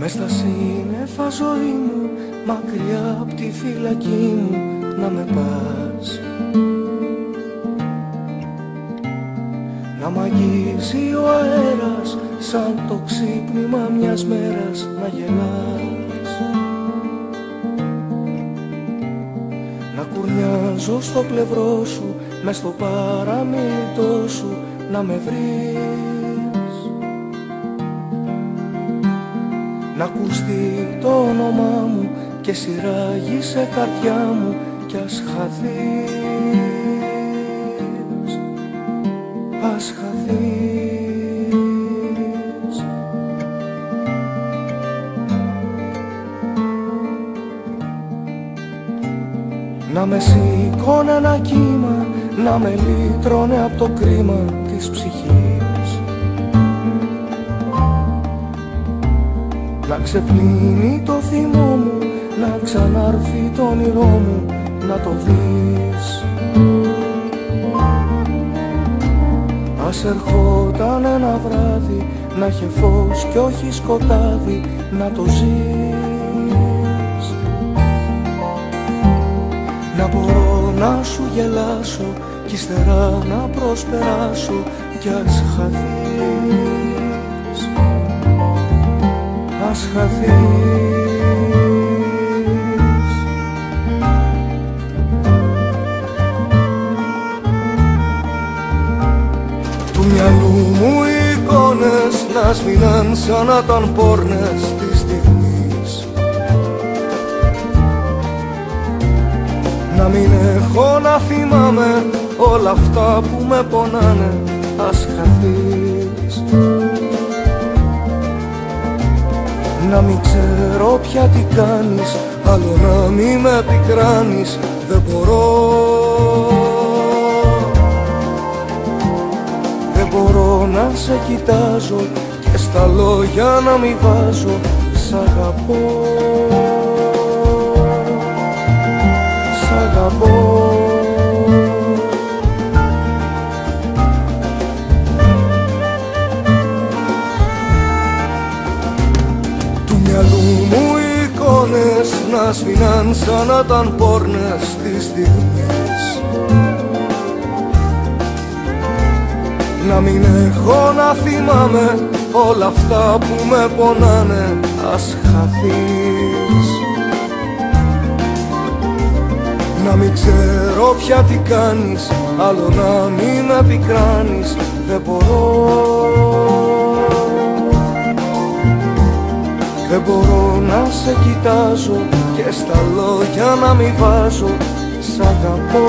Μες στα σύννεφα ζωή μου, μακριά απ' τη φυλακή μου, να με πας. Να μ' αγγίζει ο αέρας, σαν το ξύπνημα μιας μέρας να γελάς. Να κουρνιάζω στο πλευρό σου, μες στο παραμύθι σου, να με βρεις. Να ακουστεί το όνομά μου και σειράγει σε καρδιά μου κι ας χαθείς, ας χαθείς. Να με σηκώνε ένα κύμα, να με λύτρωνε απ' το κρίμα της ψυχής. Να ξεπλύνει το θυμό μου, να ξανάρθει το όνειρό μου, να το δεις. Ας ερχόταν ένα βράδυ, να είχε φως κι όχι σκοτάδι, να το ζεις. Να μπορώ να σου γελάσω κι ύστερα να προσπεράσω κι ας χαθείς, ας χαθείς. Του μυαλού μου οι εικόνες να σμινάν σαν να ήταν πόρνες της στιγμής. Να μην έχω να θυμάμαι όλα αυτά που με πονάνε, ας χαθείς. Να μην ξέρω πια τι κάνεις, άλλο να μην με πικράνεις, δεν μπορώ. Δεν μπορώ να σε κοιτάζω και στα λόγια να μην βάζω σ' αγαπώ, σ' αγαπώ. Του μυαλού μου οι εικόνες να σφινάν σαν να ήταν πόρνες της στιγμής. Να μην έχω να θυμάμαι όλα αυτά που με πονάνε, ας χαθείς. Να μην ξέρω πια τι κάνεις, άλλο να μην με πικράνεις, δεν μπορώ. Δεν μπορώ να σε κοιτάζω και στα λόγια να μην βάζω σ' αγαπώ.